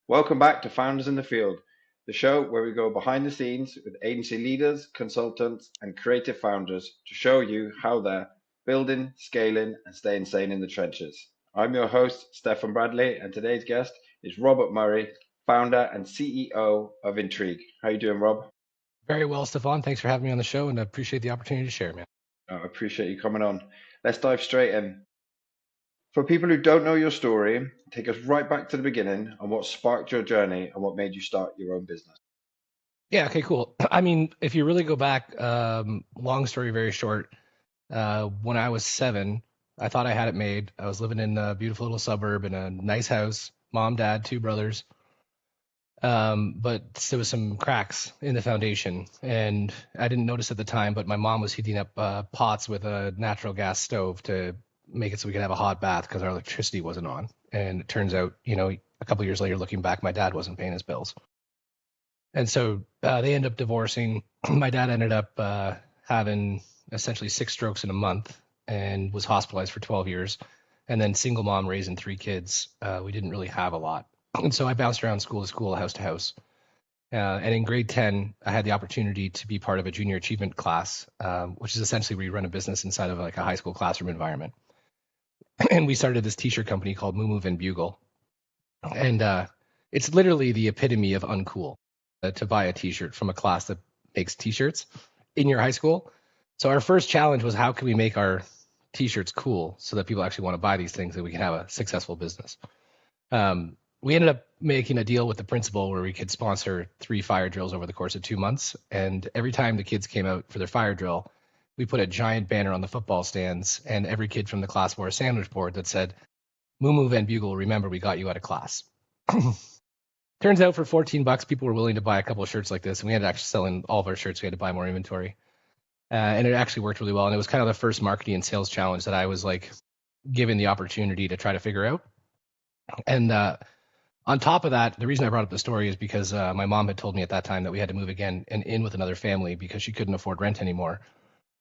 Welcome back to Founders in the Field, the show where we go behind the scenes with agency leaders, consultants, and creative founders to show you how they're building, scaling, and staying sane in the trenches. I'm your host, Stefan Bradley, and today's guest is Robert Murray, founder and CEO of Intrigue. How you doing, Rob? Very well, Stefan. Thanks for having me on the show, and I appreciate the opportunity to share, man. I appreciate you coming on. Let's dive straight in. For people who don't know your story, take us right back to the beginning and what sparked your journey and what made you start your own business. Yeah, okay, cool. I mean, if you really go back, long story very short, when I was 7, I thought I had it made. I was living in a beautiful little suburb in a nice house, mom, dad, 2 brothers. But there was some cracks in the foundation, and I didn't notice at the time, but my mom was heating up pots with a natural gas stove to make it so we could have a hot bath because our electricity wasn't on. And it turns out, a couple years later, looking back, my dad wasn't paying his bills. And so they ended up divorcing. My dad ended up having essentially 6 strokes in a month and was hospitalized for 12 years. And then single mom raising 3 kids. We didn't really have a lot. And so I bounced around school to school, house to house. And in grade 10, I had the opportunity to be part of a junior achievement class, which is essentially where you run a business inside of like a high school classroom environment. And we started this t-shirt company called Moo Move and Bugle. And it's literally the epitome of uncool to buy a t-shirt from a class that makes t-shirts in your high school. So our first challenge was how can we make our t-shirts cool so that people actually want to buy these things and we can have a successful business. We ended up making a deal with the principal where we could sponsor 3 fire drills over the course of 2 months. And every time the kids came out for their fire drill, we put a giant banner on the football stands, and every kid from the class wore a sandwich board that said, Moo Move and Bugle, remember we got you out of class. Turns out for $14, people were willing to buy a couple of shirts like this, and we ended up actually selling all of our shirts. We had to buy more inventory. And it actually worked really well. And it was kind of the first marketing and sales challenge that I was like given the opportunity to try to figure out. And on top of that, the reason I brought up the story is because my mom had told me at that time that we had to move again and in with another family because she couldn't afford rent anymore.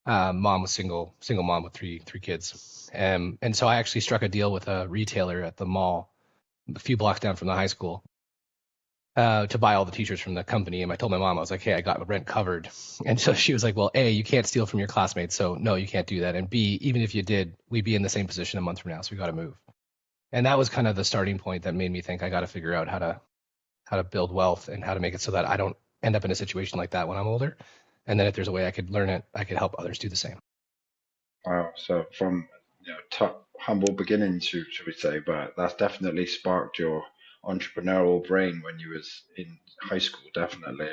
Mom was single mom with three kids. And so I actually struck a deal with a retailer at the mall a few blocks down from the high school to buy all the t-shirts from the company. And I told my mom, I was like, hey, I got my rent covered. And so she was like, well, A, you can't steal from your classmates. So no, you can't do that. And B, even if you did, we'd be in the same position a month from now. So we got to move. And that was kind of the starting point that made me think I got to figure out how to build wealth and how to make it so that I don't end up in a situation like that when I'm older. And then if there's a way I could learn it, I could help others do the same. Wow. So from top humble beginnings, should we say, but that's definitely sparked your entrepreneurial brain when you was in high school, definitely.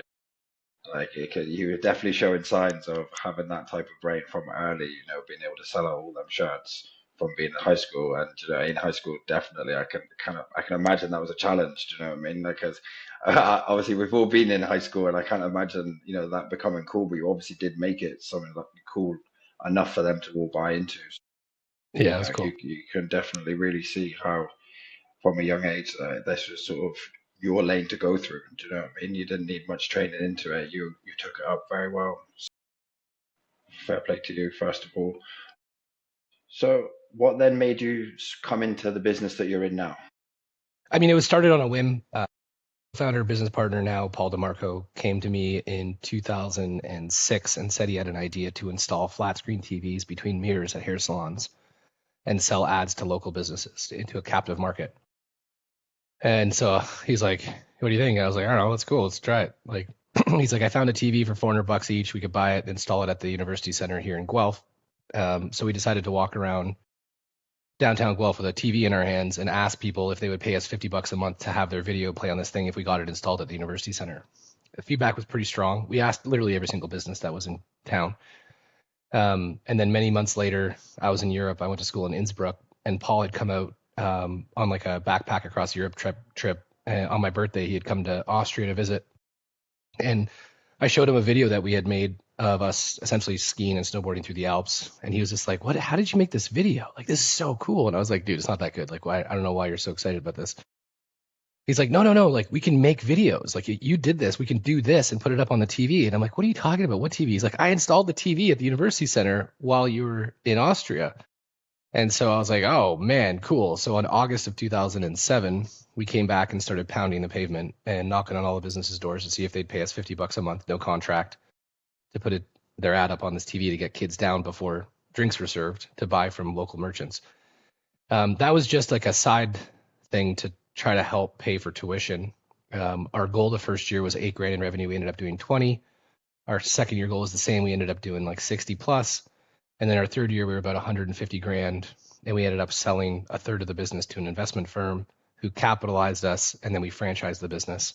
Like you were definitely showing signs of having that type of brain from early, being able to sell out all them shirts from being in high school. And in high school, definitely, I can imagine that was a challenge. Do you know what I mean? Like, 'cause obviously we've all been in high school, and I can't imagine that becoming cool. But you obviously did make it something like cool enough for them to all buy into. So, Yeah, that's you cool. you can definitely really see how from a young age this was sort of your lane to go through. Do you know what I mean? You didn't need much training into it. You took it up very well. Fair play to you, first of all. So, what then made you come into the business that you're in now? I mean, it was started on a whim. Founder, business partner now, Paul DeMarco, came to me in 2006 and said he had an idea to install flat screen TVs between mirrors at hair salons and sell ads to local businesses into a captive market. And so he's like, what do you think? I was like, I don't know, that's cool. Let's try it. Like, he's like, I found a TV for $400 each. We could buy it, install it at the university center here in Guelph. So we decided to walk around downtown Guelph with a TV in our hands and ask people if they would pay us $50 a month to have their video play on this thing if we got it installed at the university center. The feedback was pretty strong. We asked literally every single business that was in town. And then many months later, I was in Europe. I went to school in Innsbruck, and Paul had come out on like a backpack across Europe trip. On my birthday, he had come to Austria to visit, and I showed him a video that we had made of us essentially skiing and snowboarding through the Alps. And he was just like, what, how did you make this video? Like, this is so cool. And I was like, dude, it's not that good. Like, why? I don't know why you're so excited about this. He's like, no. Like, we can make videos. Like, you did this. We can do this and put it up on the TV. And I'm like, what are you talking about? What TV? He's like, I installed the TV at the university center while you were in Austria. And so I was like, oh man, cool. So in August of 2007, we came back and started pounding the pavement and knocking on all the businesses' doors to see if they'd pay us $50 a month, no contract, to put their ad up on this TV to get kids down before drinks were served to buy from local merchants. That was just like a side thing to try to help pay for tuition. Our goal the first year was 8 grand in revenue. We ended up doing 20. Our second year goal was the same. We ended up doing like 60 plus. And then our third year, we were about 150 grand. And we ended up selling a third of the business to an investment firm who capitalized us. And then we franchised the business.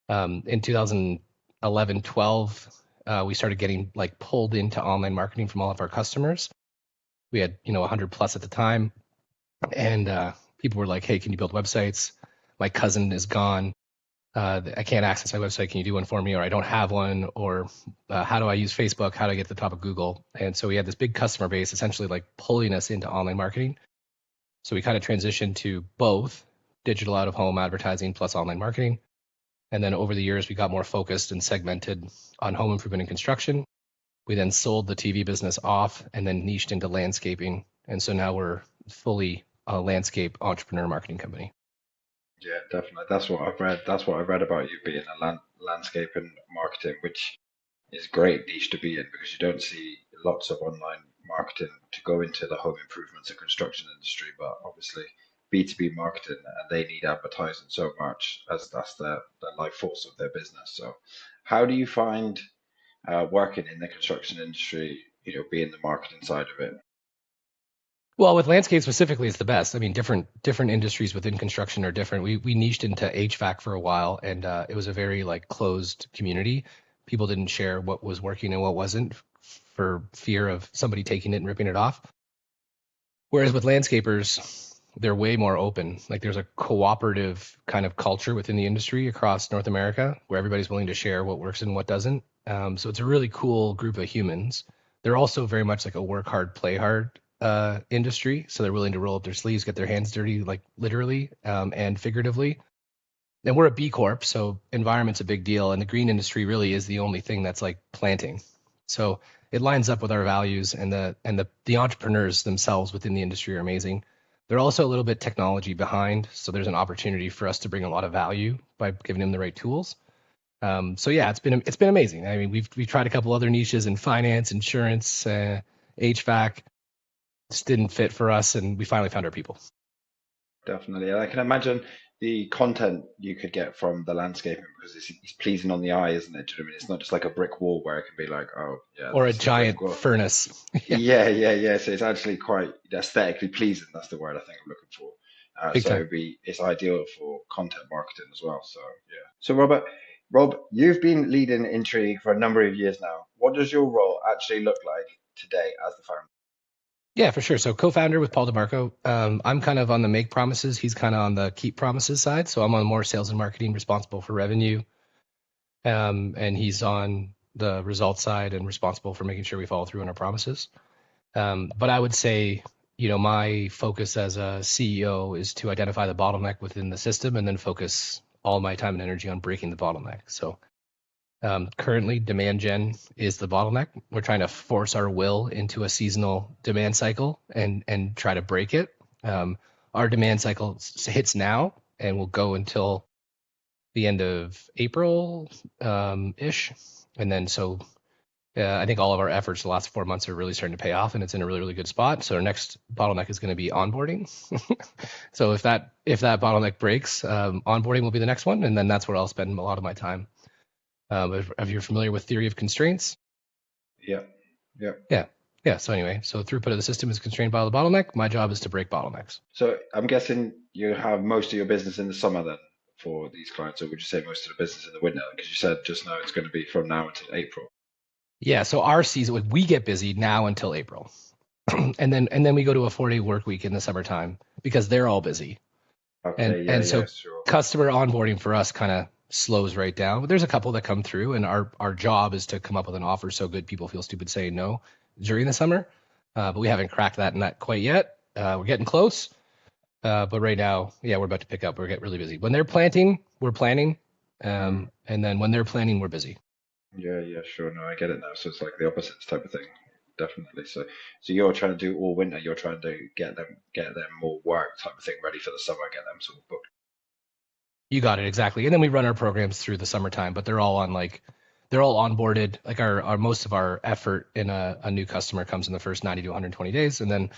In 2011, 12, we started getting like pulled into online marketing from all of our customers. We had, 100 plus at the time. And people were like, hey, can you build websites? My cousin is gone. I can't access my website. Can you do one for me? Or I don't have one. Or how do I use Facebook? How do I get to the top of Google? And so we had this big customer base essentially like pulling us into online marketing. So we kind of transitioned to both digital out of home advertising plus online marketing. And then over the years, we got more focused and segmented on home improvement and construction. We then sold the TV business off and then niched into landscaping. And so now we're fully a landscape entrepreneur marketing company. Yeah, definitely. That's what I've read. That's what I've read about you being a landscape and marketing, which is great niche to be in because you don't see lots of online marketing to go into the home improvements and construction industry, but obviously B2B marketing and they need advertising so much as that's the life force of their business. So how do you find working in the construction industry, being the marketing side of it? Well, with landscape specifically, it's the best. I mean, different industries within construction are different. We niched into HVAC for a while, and it was a very like closed community. People didn't share what was working and what wasn't for fear of somebody taking it and ripping it off. Whereas with landscapers, they're way more open. Like there's a cooperative kind of culture within the industry across North America where everybody's willing to share what works and what doesn't. So it's a really cool group of humans. They're also very much like a work hard, play hard industry. So they're willing to roll up their sleeves, get their hands dirty, like literally and figuratively. And we're a B Corp, so environment's a big deal. And the green industry really is the only thing that's like planting. So it lines up with our values, and the entrepreneurs themselves within the industry are amazing. They're also a little bit technology behind, so there's an opportunity for us to bring a lot of value by giving them the right tools. So yeah, it's been amazing. I mean, we've tried a couple other niches in finance, insurance, HVAC. Just didn't fit for us, and we finally found our people. Definitely. And I can imagine the content you could get from the landscaping because it's pleasing on the eye, isn't it? Do you know what I mean? It's not just like a brick wall where it can be like, oh, yeah, Or a this is a brick giant wall. furnace. Yeah, Yeah, yeah, yeah. So it's actually quite aesthetically pleasing. That's the word I think I'm looking for. big So time. it's ideal for content marketing as well. So yeah. So Rob, you've been leading Intrigue for a number of years now. What does your role actually look like today as the founder? Yeah, for sure. So co-founder with Paul DeMarco. I'm kind of on the make promises. He's kind of on the keep promises side. So I'm on more sales and marketing, responsible for revenue. And he's on the results side and responsible for making sure we follow through on our promises. But I would say, my focus as a CEO is to identify the bottleneck within the system and then focus all my time and energy on breaking the bottleneck. So currently, demand gen is the bottleneck. We're trying to force our will into a seasonal demand cycle and try to break it. Our demand cycle hits now and will go until the end of April ish, and then so I think all of our efforts the last 4 months are really starting to pay off, and it's in a really really good spot. So our next bottleneck is going to be onboarding. So if that bottleneck breaks, onboarding will be the next one, and then that's where I'll spend a lot of my time. If you're familiar with theory of constraints, Yeah, yeah. yeah, yeah. So anyway, so throughput of the system is constrained by the bottleneck. My job is to break bottlenecks. So I'm guessing you have most of your business in the summer then for these clients, or would you say most of the business in the winter? Because you said just now it's going to be from now until April. Yeah. So our season, we get busy now until April, and then we go to a 4-day work week in the summertime because they're all busy. And Okay, yeah, and yeah, so sure. customer onboarding for us kind of slows right down. But there's a couple that come through, and our job is to come up with an offer so good people feel stupid saying no during the summer. But we haven't cracked that nut quite yet. We're getting close. But right now, yeah, we're about to pick up. We're getting really busy. When they're planting, we're planning. Mm, And then when they're planning, we're busy. yeah, yeah, sure. No, I get it now. So it's like the opposites type of thing. definitely. So you're trying to do all winter. You're trying to get them more work type of thing ready for the summer. Get them sort of booked. You got it exactly. And then we run our programs through the summertime, but they're all onboarded. Like our most of our effort in a new customer comes in the first 90 to 120 days, and then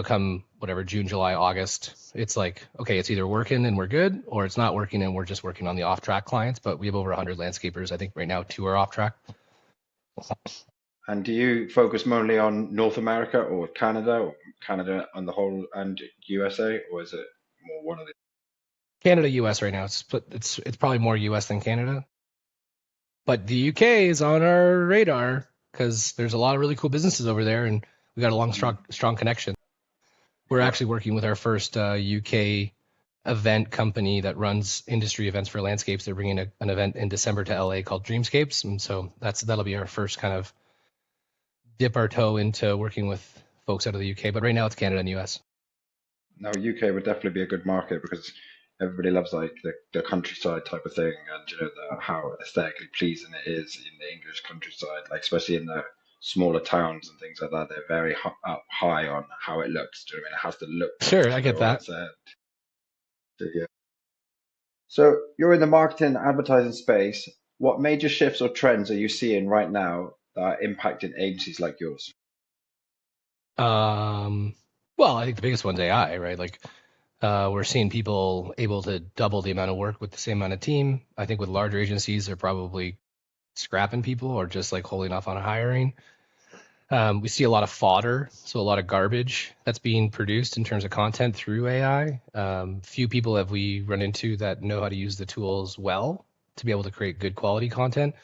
come whatever June, July, August, it's like okay, it's either working and we're good, or it's not working and we're just working on the off track clients. But we have over 100 landscapers. I think right now two are off track. And do you focus mainly on North America or Canada on the whole, and USA, or is it more one of the? Canada, US right now. It's split. It's probably more US than Canada, but the UK is on our radar because there's a lot of really cool businesses over there, and we got a long, Mm, strong connection. We're yeah. actually working with our first UK event company that runs industry events for landscapes. They're bringing an event in December to LA called Dreamscapes, and so that'll be our first kind of dip our toe into working with folks out of the UK. But right now it's Canada and US. No, UK would definitely be a good market because everybody loves like the countryside type of thing, and how aesthetically pleasing it is in the English countryside, like especially in the smaller towns and things like that. They're very up high on how it looks. Do you know what I mean? It has to look good Sure, I for get their that. audience. Yeah. So you're in the marketing and advertising space. What major shifts or trends are you seeing right now that are impacting agencies like yours? Um, well, I think the biggest one's AI, right? Like we're seeing people able to double the amount of work with the same amount of team. I think with larger agencies, they're probably scrapping people or just like holding off on hiring. We see a lot of fodder, so a lot of garbage that's being produced in terms of content through AI. Few people have we run into that know how to use the tools well to be able to create good quality content.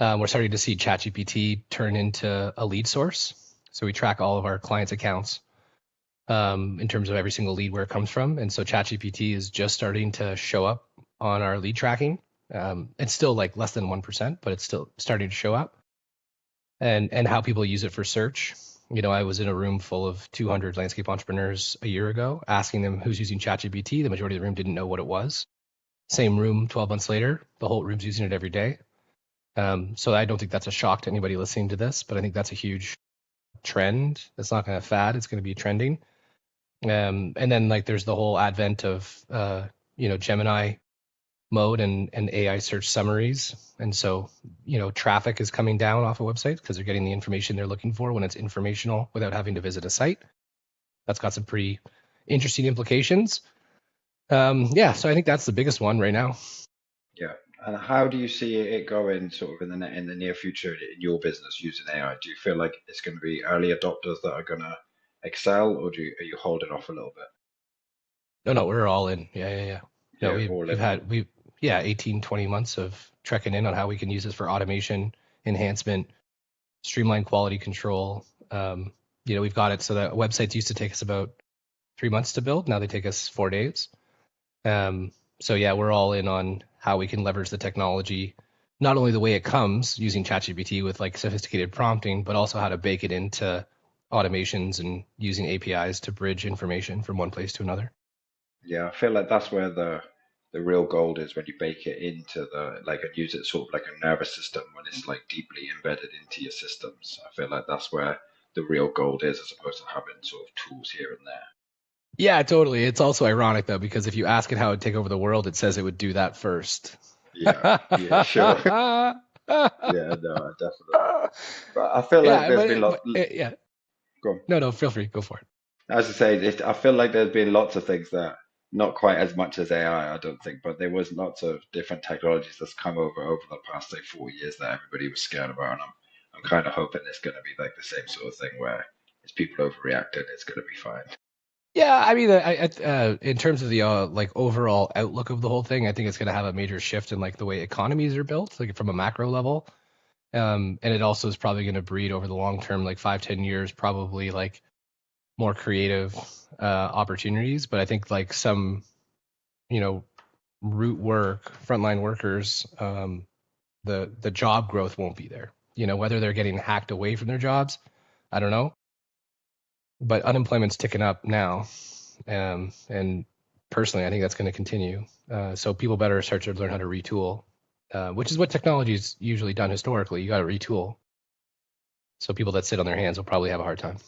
We're starting to see ChatGPT turn into a lead source. So we track all of our clients' accounts in terms of every single lead where it comes from. And so ChatGPT is just starting to show up on our lead tracking. It's still like less than 1%, but it's still starting to show up. And how people use it for search. I was in a room full of 200 landscape entrepreneurs a year ago, asking them who's using ChatGPT. The majority of the room didn't know what it was. Same room 12 months later, the whole room's using it every day. So I don't think that's a shock to anybody listening to this, but I think that's a huge trend. It's not going to fad. It's going to be trending. And then like there's the whole advent of Gemini mode and AI search summaries. And so, traffic is coming down off a website because they're getting the information they're looking for when it's informational without having to visit a site. That's got some pretty interesting implications. Yeah, so I think that's the biggest one right now. Yeah. And how do you see it going sort of in the near future in your business using AI? Do you feel like it's going to be early adopters that are going to excel, or are you holding off a little bit? No, we're all in. Yeah. No, Yeah, all in. yeah, 18, 20 months of trekking in on how we can use this for automation, enhancement, streamline quality control. We've got it so that websites used to take us about 3 months to build. Now they take us 4 days. So yeah, we're all in on how we can leverage the technology, not only the way it comes using ChatGPT with like sophisticated prompting, but also how to bake it into automations and using APIs to bridge information from one place to another. Yeah, I feel like that's where the real gold is when you bake it into the like and use it sort of like a nervous system when it's like deeply embedded into your systems. I feel like that's where the real gold is as opposed to having sort of tools here and there. Yeah, totally. It's also ironic though, because if you ask it how it would take over the world, it says it would do that first. Yeah, yeah, sure. Yeah, no, definitely. But I feel like Yeah, there's been lots. yeah. Go on. No, feel free, go for it. As I say, I feel like there's been lots of things that not quite as much as AI, I don't think, but there was lots of different technologies that's come over the past say 4 years that everybody was scared about, and I'm kind of hoping it's going to be like the same sort of thing where it's people overreacting, it's going to be fine. Yeah, I mean, in terms of the like overall outlook of the whole thing, I think it's going to have a major shift in like the way economies are built, like from a macro level. And it also is probably going to breed over the long term, like 5, 10 years, probably like more creative opportunities. But I think like some, you know, root work, frontline workers, the job growth won't be there. Whether they're getting hacked away from their jobs, I don't know. But unemployment's ticking up now, and personally, I think that's going to continue. So people better start to learn how to retool, which is what technology's usually done historically. You got to retool. So people that sit on their hands will probably have a hard time.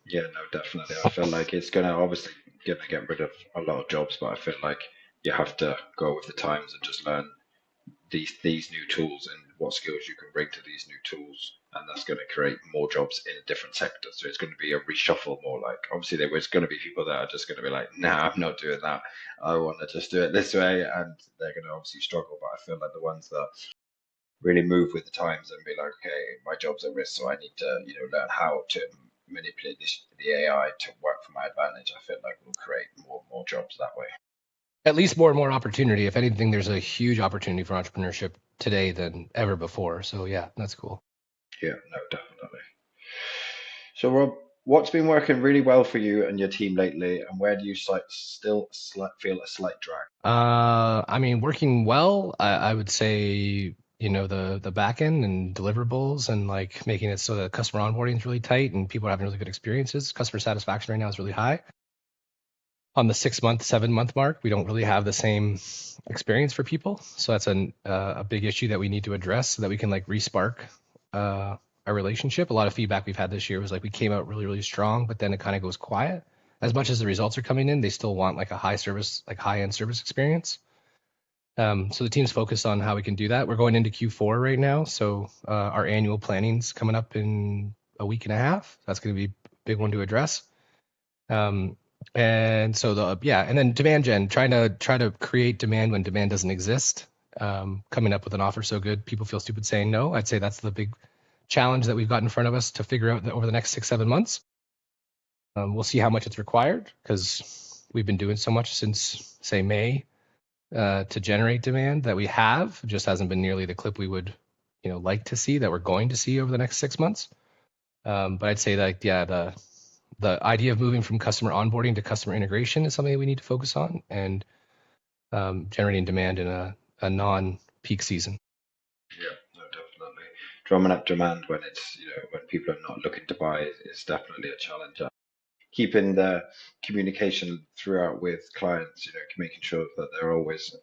Yeah, no, definitely. I feel like it's gonna obviously gonna get rid of a lot of jobs, but I feel like you have to go with the times and just learn these new tools and what skills you can bring to these new tools, and that's going to create more jobs in a different sector. So it's going to be a reshuffle more. Like obviously there's going to be people that are just going to be like, nah, I'm not doing that. I want to just do it this way, and they're going to obviously struggle. But I feel like the ones that really move with the times and be like, okay, my job's at risk, so I need to learn how to manipulate the AI to work for my advantage. I feel like we'll create more and more jobs that way. At least more and more opportunity. If anything, there's a huge opportunity for entrepreneurship today than ever before. So yeah, that's cool. Yeah, no, definitely. So, Rob, what's been working really well for you and your team lately, and where do you feel a slight drag? I mean, working well, I would say, the back end and deliverables and like making it so that customer onboarding is really tight and people are having really good experiences. Customer satisfaction right now is really high. On the 6 month, 7 month mark, we don't really have the same experience for people. So that's a big issue that we need to address so that we can like respark our relationship. A lot of feedback we've had this year was like we came out really, really strong, but then it kind of goes quiet. As much as the results are coming in, they still want like a high end service experience. So the team's focused on how we can do that. We're going into Q4 right now, so our annual planning's coming up in a week and a half. That's going to be a big one to address. And so and then demand gen, trying to create demand when demand doesn't exist. Coming up with an offer so good people feel stupid saying no. I'd say that's the big challenge that we've got in front of us to figure out over the next 6-7 months. We'll see how much it's required because we've been doing so much since say May to generate demand that we have. It just hasn't been nearly the clip we would like to see, that we're going to see over the next 6 months. But I'd say that the idea of moving from customer onboarding to customer integration is something that we need to focus on, and generating demand in a non-peak season. Yeah, no, definitely. Drumming up demand when it's when people are not looking to buy is definitely a challenge. Keeping the communication throughout with clients, making sure that they're always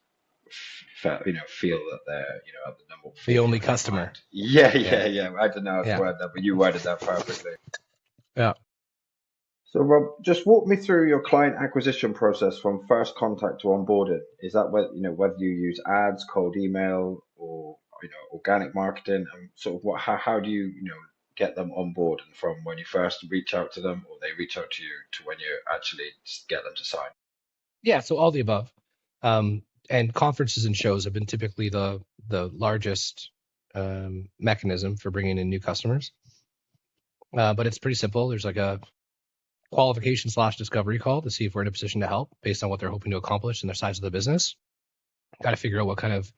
feel that they're at the number The only forefront of their customer. mind. Yeah, Yeah. yeah, yeah. I don't know how to Yeah. word that, but you worded that perfectly. Yeah. So, Rob, just walk me through your client acquisition process from first contact to onboarding. Is that whether you use ads, cold email, or organic marketing, and sort of how do you get them on board, and from when you first reach out to them or they reach out to you to when you actually get them to sign? Yeah. So all the above. And conferences and shows have been typically the largest mechanism for bringing in new customers. But it's pretty simple. There's like a qualification/discovery call to see if we're in a position to help based on what they're hoping to accomplish and their size of the business. Got to figure out what kind of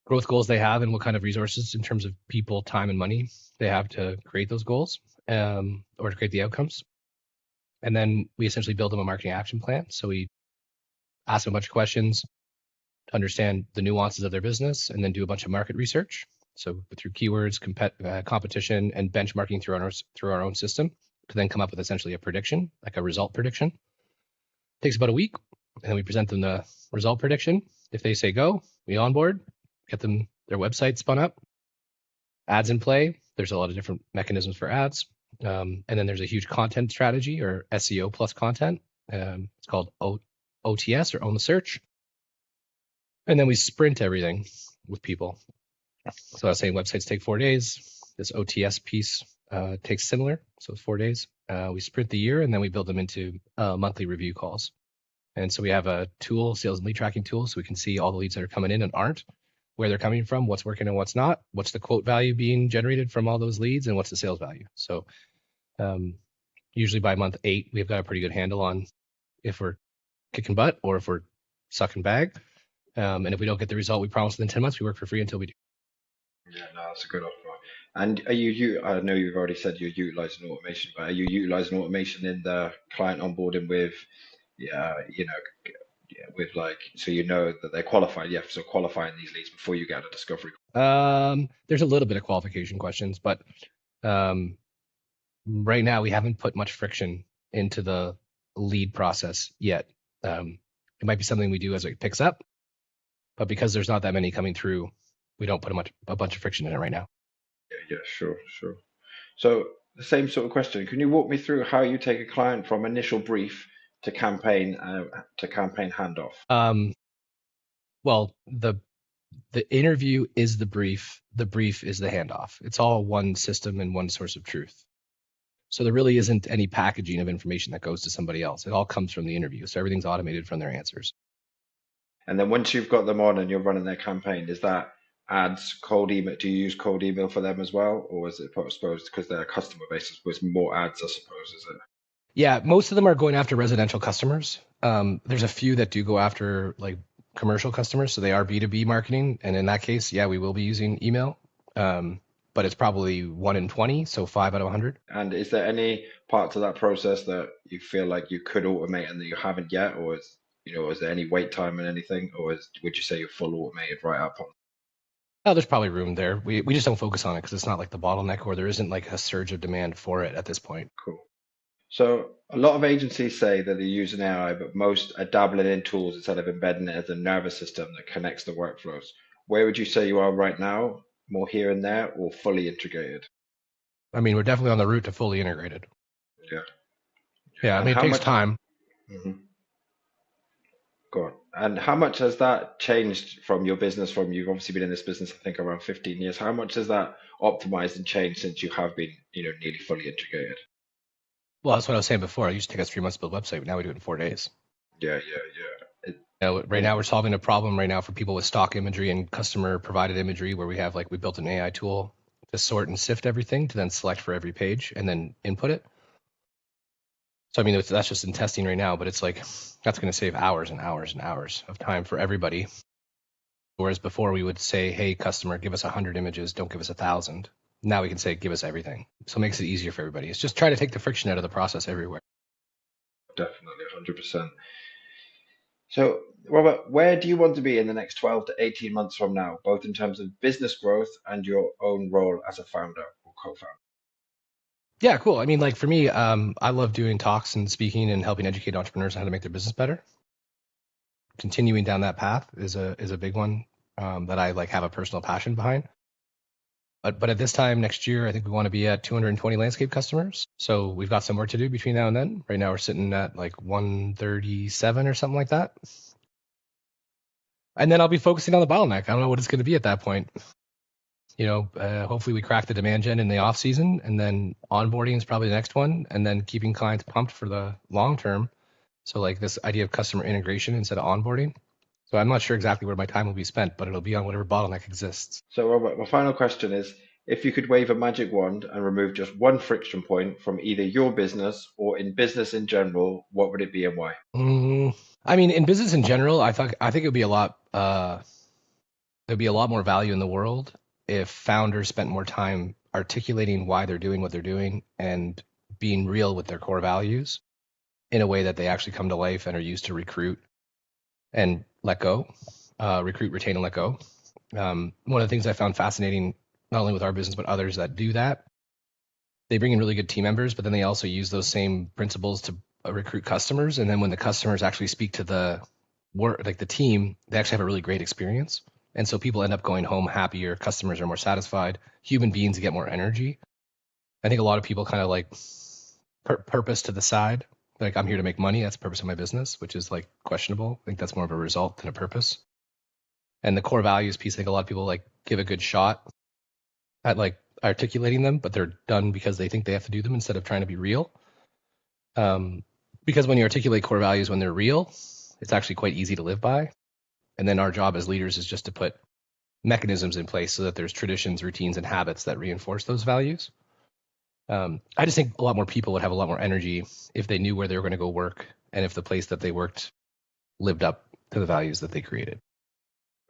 growth goals they have and what kind of resources in terms of people, time, and money they have to create those goals, or to create the outcomes. And then we essentially build them a marketing action plan. So we ask them a bunch of questions to understand the nuances of their business and then do a bunch of market research. So through keywords, competition, and benchmarking through our own system to then come up with essentially a prediction, like a result prediction. Takes about a week, and then we present them the result prediction. If they say go, we onboard, get them their website spun up, ads in play. There's a lot of different mechanisms for ads. And then there's a huge content strategy, or SEO plus content. It's called OTS, or own the search. And then we sprint everything with people. So I was saying websites take 4 days. This OTS piece takes similar. So it's 4 days. We sprint the year, and then we build them into monthly review calls. And so we have a tool, sales and lead tracking tool, so we can see all the leads that are coming in and aren't, where they're coming from, what's working and what's not, what's the quote value being generated from all those leads, and what's the sales value. So usually by month 8, we've got a pretty good handle on if we're kicking butt or if we're sucking bag. And if we don't get the result we promised within 10 months, we work for free until we do. Yeah, no, that's a good offer. And I know you've already said you're utilizing automation, but are you utilizing automation in the client onboarding with, yeah, with like, so that they're qualified, yeah, so qualifying these leads before you get a discovery. There's a little bit of qualification questions, but um, right now we haven't put much friction into the lead process yet. It might be something we do as it picks up, but because there's not that many coming through, we don't put a bunch of friction in it right now. Yeah, yeah, sure, sure. So the same sort of question. Can you walk me through how you take a client from initial brief to campaign handoff? Well, the interview is the brief. The brief is the handoff. It's all one system and one source of truth. So there really isn't any packaging of information that goes to somebody else. It all comes from the interview. So everything's automated from their answers. And then once you've got them on and you're running their campaign, is that ads, cold email? Do you use cold email for them as well, or is it, I suppose, because their customer base was more ads? I suppose is it? Yeah, most of them are going after residential customers. There's a few that do go after like commercial customers, so they are B2B marketing. And in that case, yeah, we will be using email. But it's probably 1 in 20, so 5 out of 100. And is there any parts of that process that you feel like you could automate and that you haven't yet, or is there any wait time and anything, or would you say you're full automated right up on? Oh, there's probably room there. We just don't focus on it because it's not like the bottleneck, or there isn't like a surge of demand for it at this point. Cool. So a lot of agencies say that they use an AI, but most are dabbling in tools instead of embedding it as a nervous system that connects the workflows. Where would you say you are right now? More here and there, or fully integrated? I mean, we're definitely on the route to fully integrated. Yeah. Yeah, I And mean, it how takes much? time. Mhm. Go on. And how much has that changed from your business? From you've obviously been in this business, I think around 15 years. How much has that optimized and changed since you have been, nearly fully integrated? Well, that's what I was saying before. It used to take us 3 months to build a website, but now we do it in 4 days. Yeah, yeah, yeah. Right And now we're solving a problem right now for people with stock imagery and customer provided imagery where we have like we built an AI tool to sort and sift everything to then select for every page and then input it. So I mean that's just in testing right now, but it's like that's going to save hours and hours and hours of time for everybody. Whereas before we would say, "Hey customer, give us 100 images, don't give us 1,000." Now we can say, "Give us everything." So it makes it easier for everybody. It's just try to take the friction out of the process everywhere. definitely 100%. So, Robert, where do you want to be in the next 12 to 18 months from now, both in terms of business growth and your own role as a founder or co-founder? Yeah, cool. I mean, like for me, I love doing talks and speaking and helping educate entrepreneurs on how to make their business better. Continuing down that path is a big one that I like have a personal passion behind. But at this time next year, I think we want to be at 220 landscape customers. So we've got some work to do between now and then. Right now we're sitting at like 137 or something like that. And then I'll be focusing on the bottleneck. I don't know what it's going to be at that point. Hopefully we crack the demand gen in the off season, and then onboarding is probably the next one, and then keeping clients pumped for the long term. So like this idea of customer integration instead of onboarding. So I'm not sure exactly where my time will be spent, but it'll be on whatever bottleneck exists. So, Robert, my final question is, if you could wave a magic wand and remove just one friction point from either your business or in business in general, what would it be and why? I mean, in business in general, I think it would be a lot. There'd be a lot more value in the world if founders spent more time articulating why they're doing what they're doing and being real with their core values in a way that they actually come to life and are used to recruit and let go, recruit, retain, and let go. One of the things I found fascinating, not only with our business but others that do that, they bring in really good team members, but then they also use those same principles to recruit customers. And then when the customers actually speak to the work, like the team, they actually have a really great experience. And so people end up going home happier. Customers are more satisfied. Human beings get more energy. I think a lot of people kind of like purpose to the side. Like I'm here to make money. That's the purpose of my business, which is like questionable. I think that's more of a result than a purpose. And the core values piece, I think a lot of people like give a good shot at like articulating them, but they're done because they think they have to do them instead of trying to be real. Because when you articulate core values when they're real, it's actually quite easy to live by. And then our job as leaders is just to put mechanisms in place so that there's traditions, routines, and habits that reinforce those values. I just think a lot more people would have a lot more energy if they knew where they were going to go work and if the place that they worked lived up to the values that they created.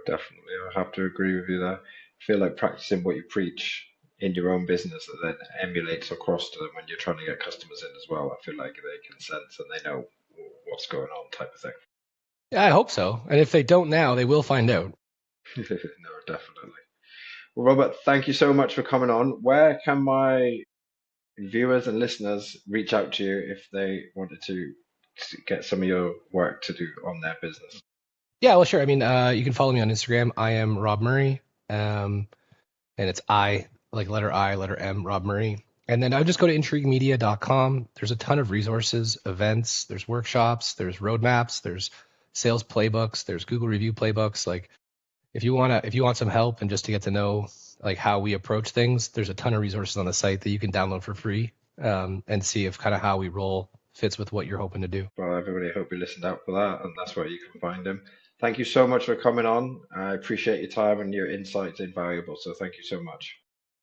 Definitely, I have to agree with you there. I feel like practicing what you preach in your own business that then emulates across to them when you're trying to get customers in as well. I feel like they can sense and they know what's going on, type of thing. Yeah, I hope so. And if they don't now, they will find out. No, definitely. Well, Robert, thank you so much for coming on. Where can my viewers and listeners reach out to you if they wanted to get some of your work to do on their business? Yeah, well, sure. I mean, you can follow me on Instagram. I am Rob Murray, and it's I, like letter I, letter M, Rob Murray. And then I would just go to intriguemedia.com. There's a ton of resources, events, there's workshops, there's roadmaps, there's sales playbooks, there's Google review playbooks. Like if you want some help and just to get to know like how we approach things, there's a ton of resources on the site that you can download for free, and see if kind of how we roll fits with what you're hoping to do. Well, everybody, I hope you listened out for that, and that's where you can find him. Thank you so much for coming on. I appreciate your time and your insights invaluable. So thank you so much.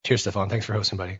Cheers, Stefan. Thanks for hosting, buddy.